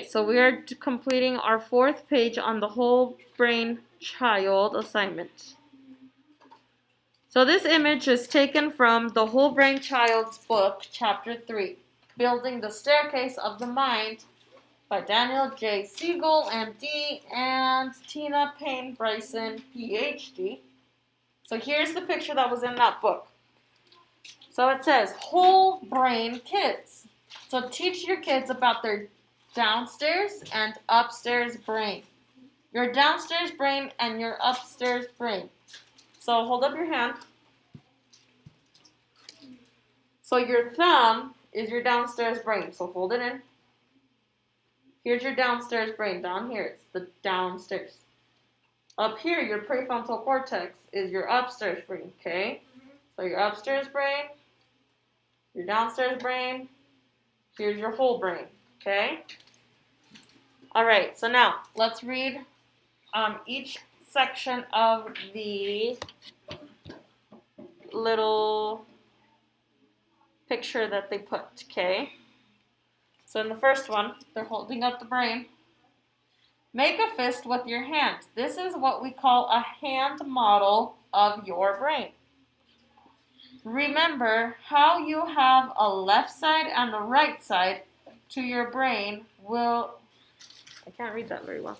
So we are completing our 4th page on the whole brain child assignment. So this image is taken from the Whole Brain Child's book, Chapter 3, Building the Staircase of the Mind by Daniel J. Siegel, MD, and Tina Payne Bryson, PhD. So here's the picture that was in that book. So it says, whole brain kids. So teach your kids about their downstairs and upstairs brain. Your downstairs brain and your upstairs brain. So hold up your hand. So your thumb is your downstairs brain. So fold it in. Here's your downstairs brain. Down here, it's the downstairs. Up here, your prefrontal cortex is your upstairs brain, okay? So your upstairs brain, your downstairs brain, here's your whole brain, okay? All right, so now let's read each section of the little picture that they put, okay? So in the first one, they're holding up the brain. Make a fist with your hand. This is what we call a hand model of your brain. Remember how you have a left side and a right side to your brain will, I can't read that very well.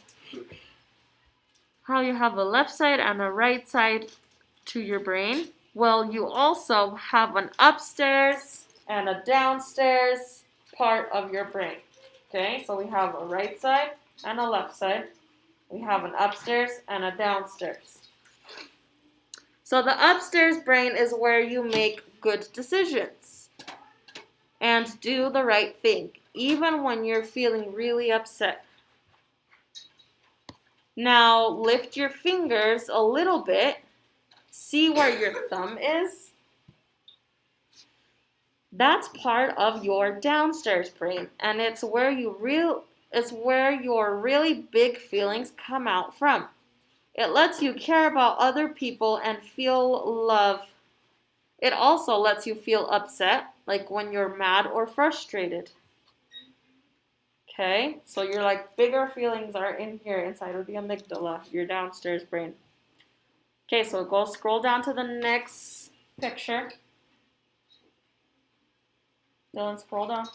How you have a left side and a right side to your brain. Well, you also have an upstairs and a downstairs part of your brain. Okay, so we have a right side and a left side. We have an upstairs and a downstairs. So the upstairs brain is where you make good decisions and do the right thing, even when you're feeling really upset. Now lift your fingers a little bit. See where your thumb is? That's part of your downstairs brain, and it's where your really big feelings come out from. It lets you care about other people and feel love. It also lets you feel upset, like when you're mad or frustrated. Okay, so your bigger feelings are in here inside of the amygdala, your downstairs brain. Okay, so go scroll down to the next picture. Dylan, scroll down.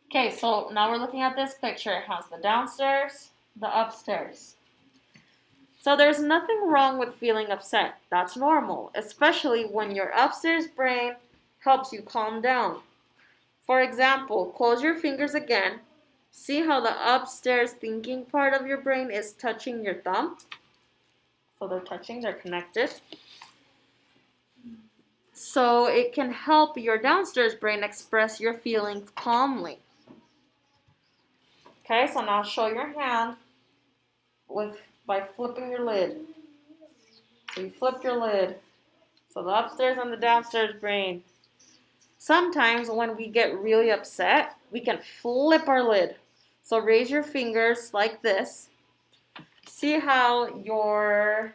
Okay, so now we're looking at this picture. It has the downstairs, the upstairs. So there's nothing wrong with feeling upset. That's normal, especially when your upstairs brain helps you calm down. For example, close your fingers again. See how the upstairs thinking part of your brain is touching your thumb? So they're touching, they're connected. So it can help your downstairs brain express your feelings calmly. Okay, so now show your hand by flipping your lid. So you flip your lid. So the upstairs and the downstairs brain. Sometimes when we get really upset, we can flip our lid. So raise your fingers like this. See how your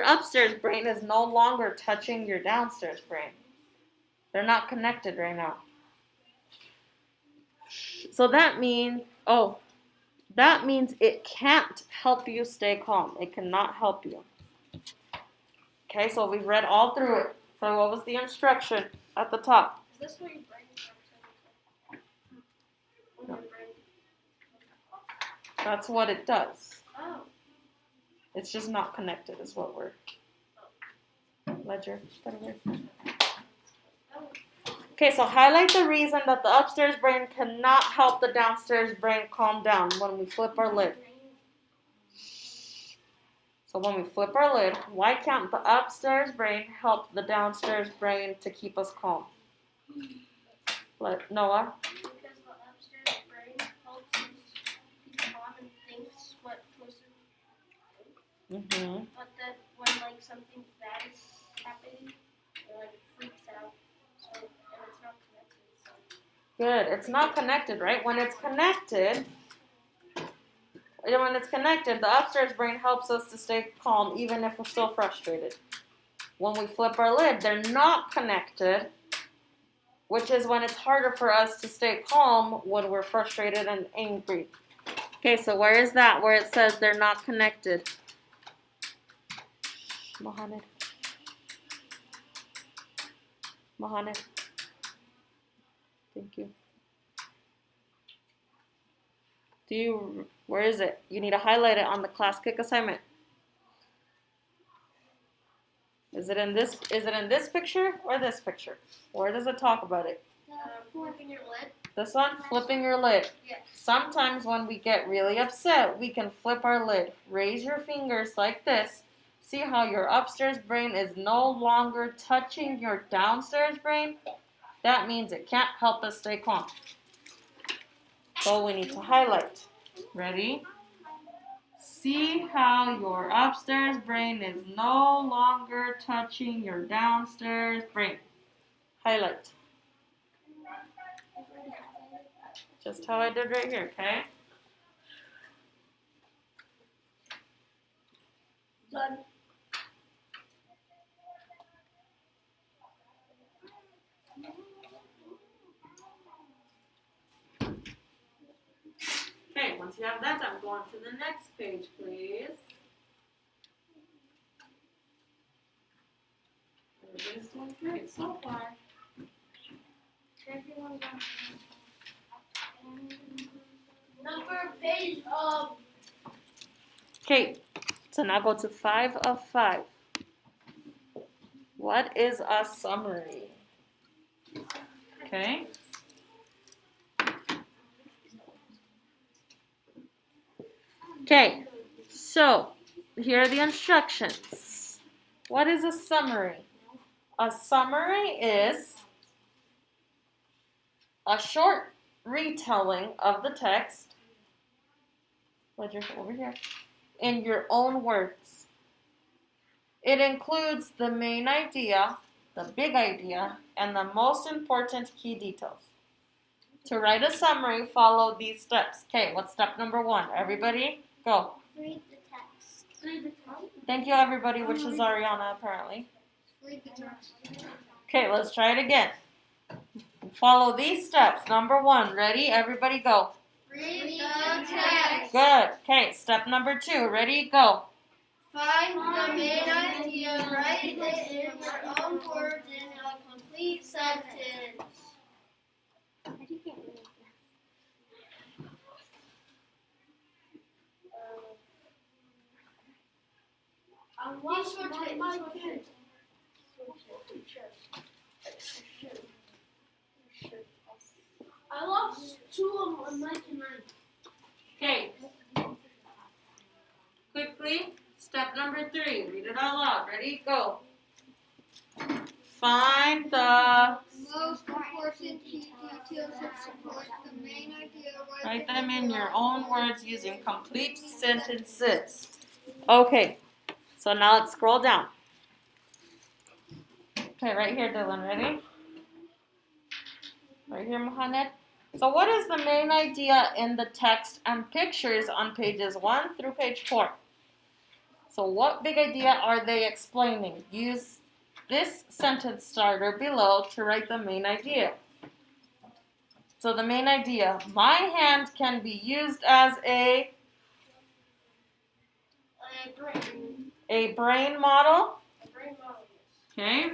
upstairs brain is no longer touching your downstairs brain. They're not connected right now. So that means it can't help you stay calm. It cannot help you. Okay, so we've read all through it. So what was the instruction at the top? Is this where your brain is? No. That's what it does. Oh. It's just not connected is what we're... Ledger, put it here. Okay, so highlight the reason that the upstairs brain cannot help the downstairs brain calm down when we flip our lid. So when we flip our lid, why can't the upstairs brain help the downstairs brain to keep us calm? Noah? Because the upstairs brain helps us be calm and thinks what choices we do. Mm-hmm. But then when something bad is happening, it freaks out. So and it's not connected. So. Good. It's not connected, right? When it's connected, the upstairs brain helps us to stay calm even if we're still frustrated. When we flip our lid, they're not connected. which is when it's harder for us to stay calm when we're frustrated and angry. Okay, so where is that? Where it says they're not connected. Mohammed. Mohammed. Thank you. Where is it? You need to highlight it on the class kick assignment. Is it in this picture or this picture? Where does it talk about it? Flipping your lid. This one? Flipping your lid. Yes. Sometimes when we get really upset, we can flip our lid. Raise your fingers like this. See how your upstairs brain is no longer touching your downstairs brain? That means it can't help us stay calm. So we need to highlight. Ready? See how your upstairs brain is no longer touching your downstairs brain. Highlight. Just how I did right here, okay? Done. Okay, once you have that done, go on to the next page, please. Everybody's doing great so far. Number of page of. Okay, so now go to 5 of 5. What is a summary? Okay. Okay, so here are the instructions. What is a summary? A summary is a short retelling of the text, over here, in your own words. It includes the main idea, the big idea, and the most important key details. To write a summary, follow these steps. Okay, what's step number 1? Everybody, go. Read the text. Read the text. Thank you, everybody, which is Ariana, apparently. Read the text. Okay, let's try it again. Follow these steps. Number 1, ready? Everybody, go. Read the text. Good. Okay, step number 2, ready? Go. Find the main idea. Write it in your own words in a complete sentence. I lost 2 of my tonight. Okay. Quickly, step number 3. Read it out loud. Ready? Go. Find the... Most important key details that support the main idea. Write them in your own words using complete sentences. Okay. So now let's scroll down. Okay, right here, Dylan. Ready? Right here, Mohamed. So what is the main idea in the text and pictures on pages 1 through page 4? So what big idea are they explaining? Use this sentence starter below to write the main idea. So the main idea, my hand can be used as a brain model. Okay.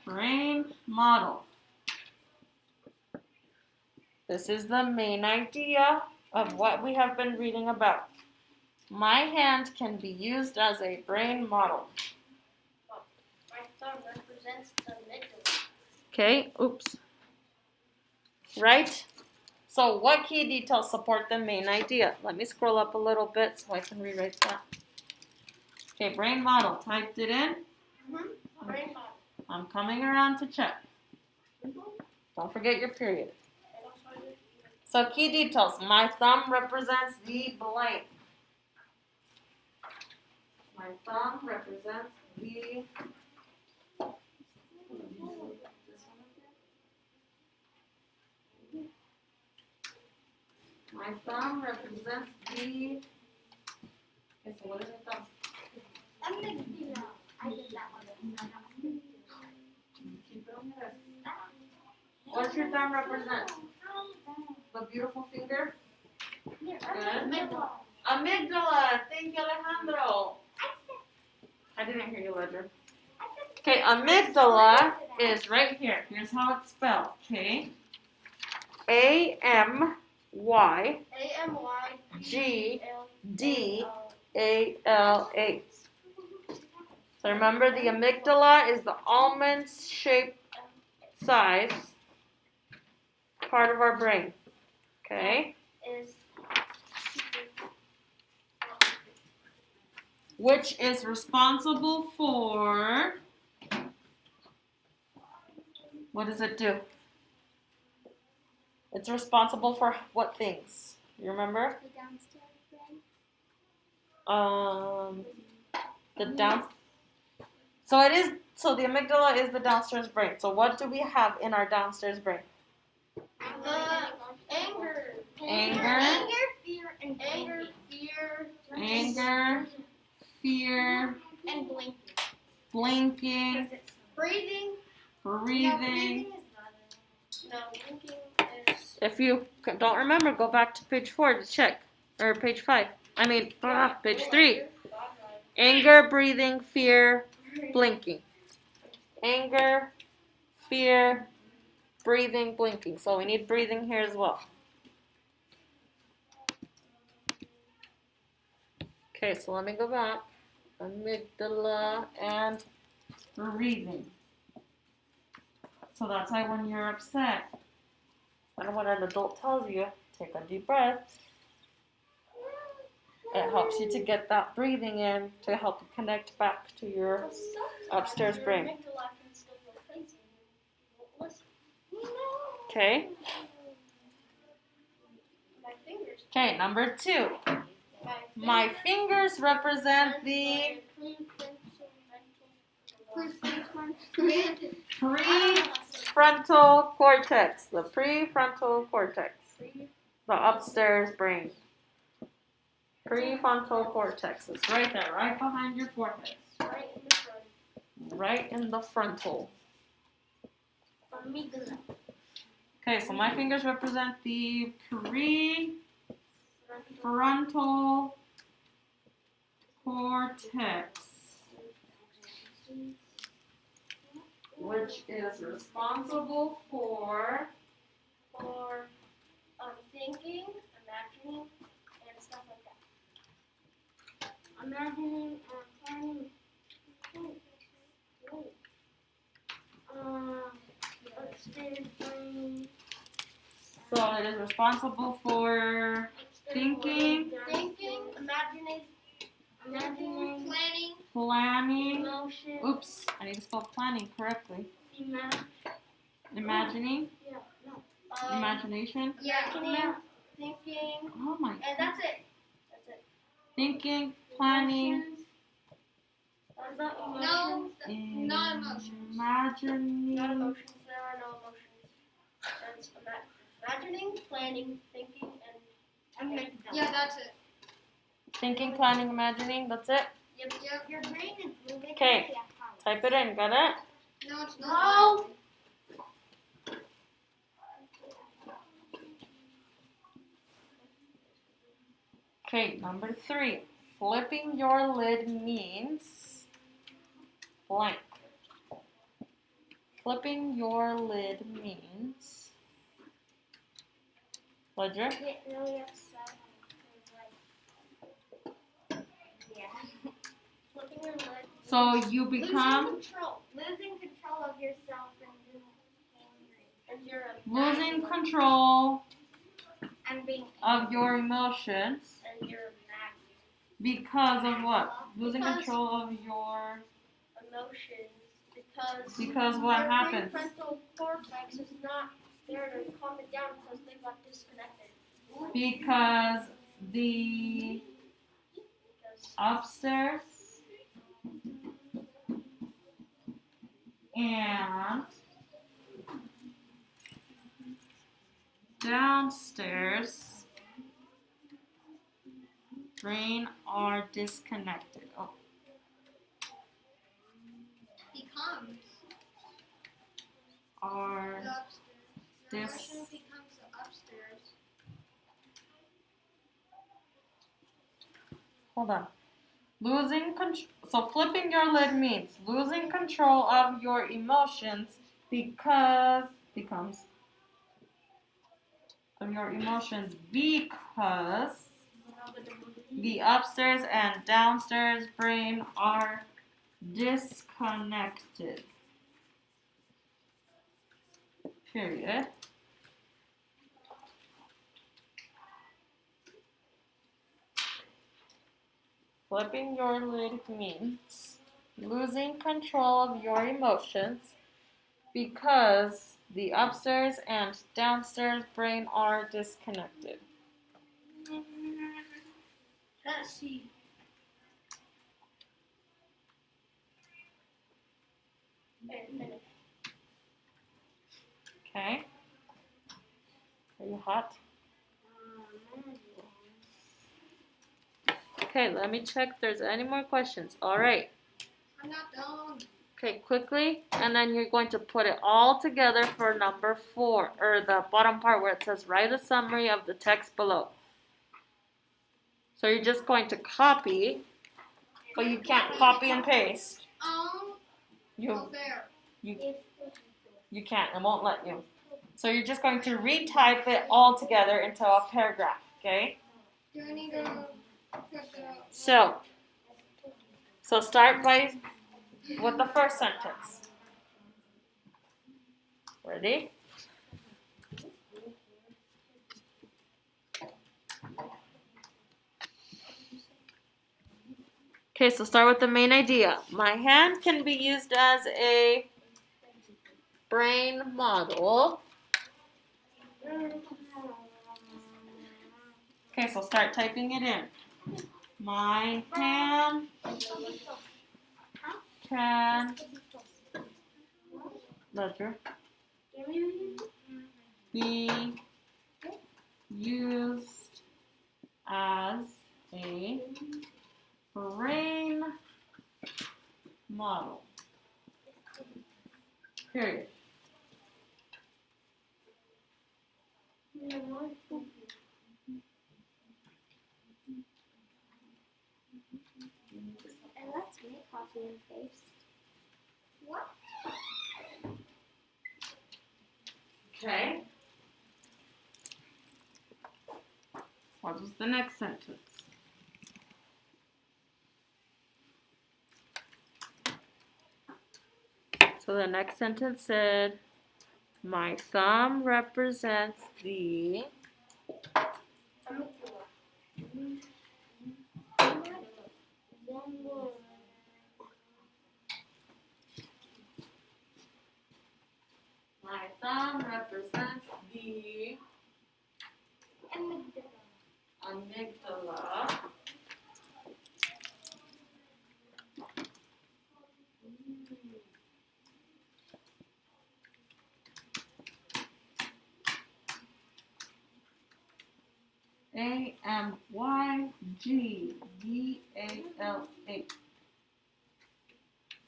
Brain model. This is the main idea of what we have been reading about. My hand can be used as a brain model. My thumb represents the middle. Okay, oops. Right? So what key details support the main idea? Let me scroll up a little bit so I can rewrite that. Okay, brain model. Typed it in. Brain model. I'm coming around to check. Don't forget your period. So key details. My thumb represents the blank. My thumb represents the... My thumb represents the... Okay, so what is my thumb? I'm going to do that. I did that one. Keep it on the list. What does your thumb represent? The beautiful finger? Good. Amygdala. Thank you, Alejandro. I didn't hear you, Ledger. Okay, amygdala is right here. Here's how it's spelled. Okay. A-M-Y G-D-A-L-A. So remember, the amygdala is the almond-shaped size part of our brain. Okay? Which is responsible for, what does it do? It's responsible for what things? You remember? The downstairs brain. The down. So it is. So the amygdala is the downstairs brain. So what do we have in our downstairs brain? Anger. Anger, fear, and blinking, breathing. breathing. No, breathing is not. No, blinking is. If you don't remember, go back to page 4 to check, or page 5. I mean, page 3. Anger, breathing, fear, blinking. Anger, fear, breathing, blinking. So we need breathing here as well. Okay, so let me go back. Amygdala and breathing. So that's why when you're upset, and what an adult tells you, take a deep breath. It helps you to get that breathing in to help you connect back to your upstairs brain. Okay. Okay, number 2. My fingers represent the prefrontal cortex. The prefrontal cortex. The upstairs brain. Prefrontal cortex. It's right there, right behind your cortex. Right in the frontal. Okay, so my fingers represent the prefrontal cortex, which is responsible for thinking, imagining, and stuff like that. Imagining, planning. Upstairs brain. So it is responsible for thinking, imagining, planning. emotion. Oops, I need to spell planning correctly. Imagining. Yeah, no. Imagination. Imagining, thinking. Oh my. And that's it. Thinking, planning. No, not emotions. Imagining. Not emotions. There are no emotions. That's imagining, planning, thinking, and yeah, that's it. Thinking, planning, imagining. That's it. Yep. Your brain is moving. Okay. Type it in. Got it? No, it's not. No. Okay, number 3. Flipping your lid means blank. Flipping your lid means. Ledger? Get really upset. Yeah. Flipping your lid. So you become Losing control of yourself and being angry. And you're losing control and being of your emotions. And you're mad. Because of what? Losing control of your emotions. Because what happens? Your prefrontal cortex is not there to calm it down because they got disconnected. Because the upstairs and downstairs brain are disconnected. Oh. Becomes Are Promotion becomes the upstairs. Hold on. So flipping your lid means losing control of your emotions because the upstairs and downstairs brain are disconnected. Period. Flipping your lid means losing control of your emotions because the upstairs and downstairs brain are disconnected. Let's see. Okay? Are you hot? Okay, let me check if there's any more questions. All right. I'm not done. Okay, quickly, and then you're going to put it all together for number 4, or the bottom part where it says write a summary of the text below. So you're just going to copy, but you can't copy and paste. You There. you can't, it won't let you. So you're just going to retype it all together into a paragraph, okay? Do I need to put So start with the first sentence. Ready? Okay, so start with the main idea. My hand can be used as a brain model. Okay, so start typing it in. My hand can be used as a brain model. Period. And let's make copy and paste. What? Okay. What was the next sentence? So the next sentence said, my thumb represents the amygdala. Amygdala.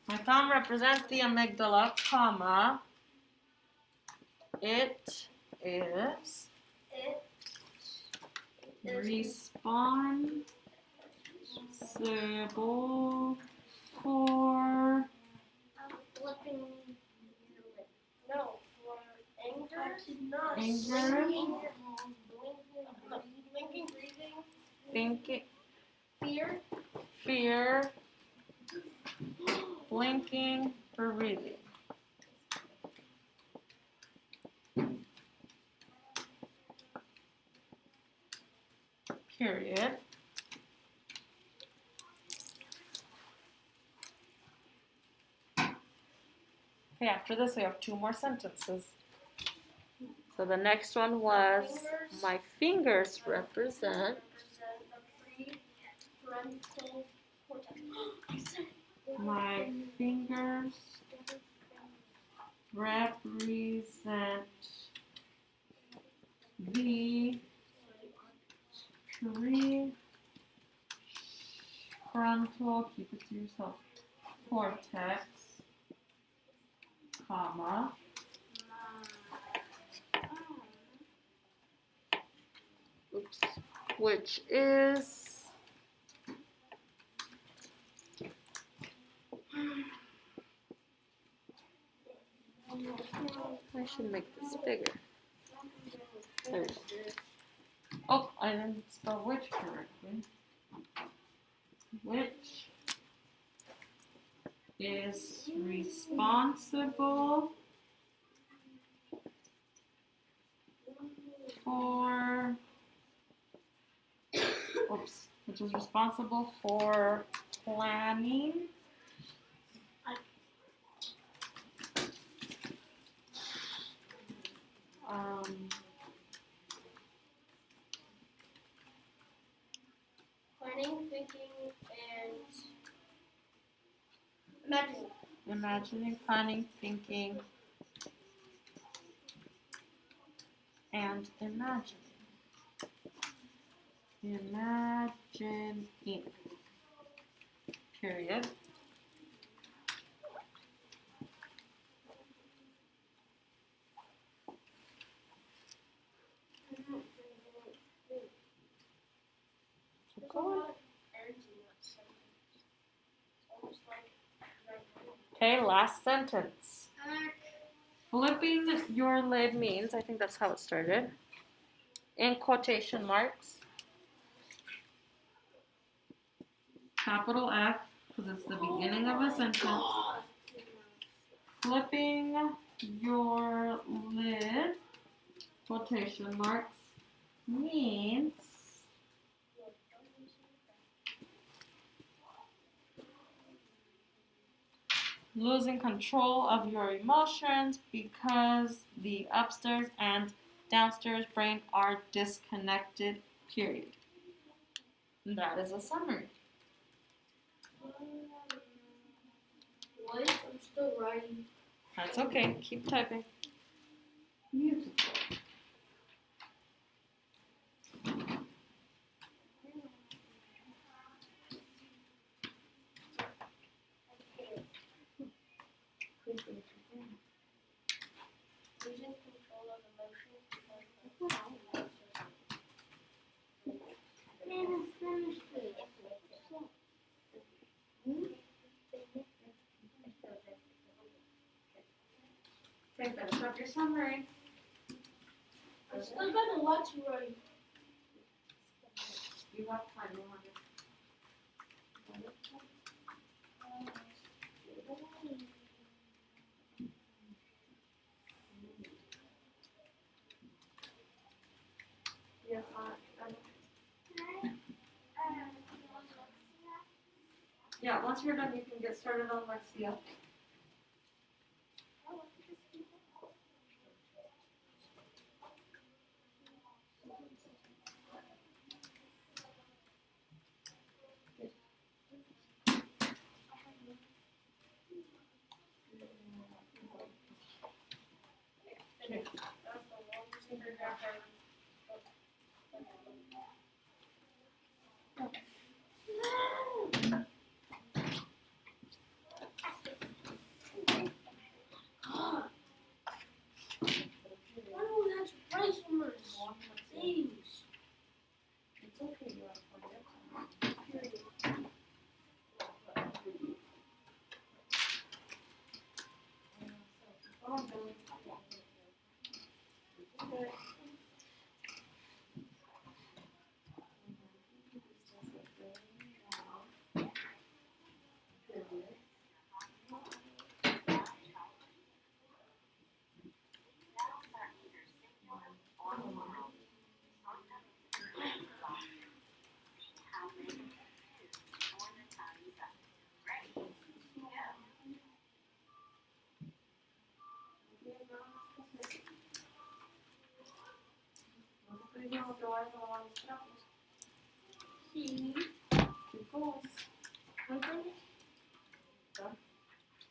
My thumb represents the amygdala, comma. It is responsible for Flipping. No, for anger. Blinking, breathing. Fear, blinking, breathing. Period. Okay, after this we have 2 more sentences. So the next one was, my fingers represent my fingers represent the prefrontal, keep it to yourself, cortex, comma, which is I should make this bigger. There we go. Oh, I didn't spell which correctly. Which is responsible for which is responsible for planning planning, thinking, and imagining, planning, thinking, and imagining. Imagining. Period. Keep going. Okay, last sentence. Flipping your lid means, I think that's how it started, in quotation marks, capital F, because it's the beginning of a sentence. Flipping your lid, quotation marks, means losing control of your emotions because the upstairs and downstairs brain are disconnected, period. And that is a summary. What? I'm still writing. That's okay. Keep typing. Beautiful. Losing control of emotions because Okay, finish up your summary. I still got a lot to write. You have time, Mohammed. Yeah, once you're done, you can get started on Lexia. I don't have to write so much. Things. It's okay, you have plenty of time. Come on, Billy. See? Keep going. I'm finished.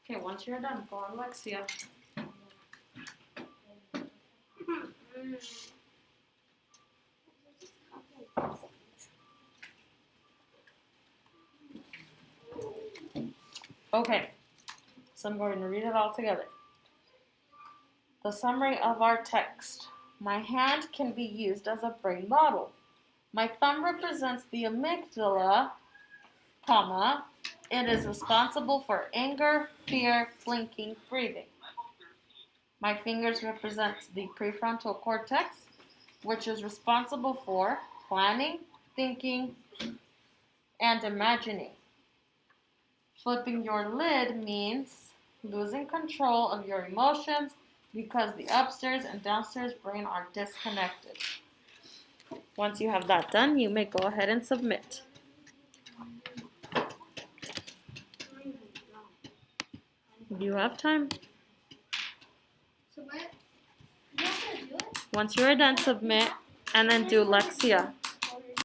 Okay, once you're done, go on Lexia. Okay, so I'm going to read it all together. The summary of our text. My hand can be used as a brain model. My thumb represents the amygdala, comma. It is responsible for anger, fear, blinking, breathing. My fingers represent the prefrontal cortex, which is responsible for planning, thinking, and imagining. Flipping your lid means losing control of your emotions because the upstairs and downstairs brain are disconnected. Once you have that done, you may go ahead and submit. You have time. So what? You have to do it? Once you are done, submit and then do Lexia.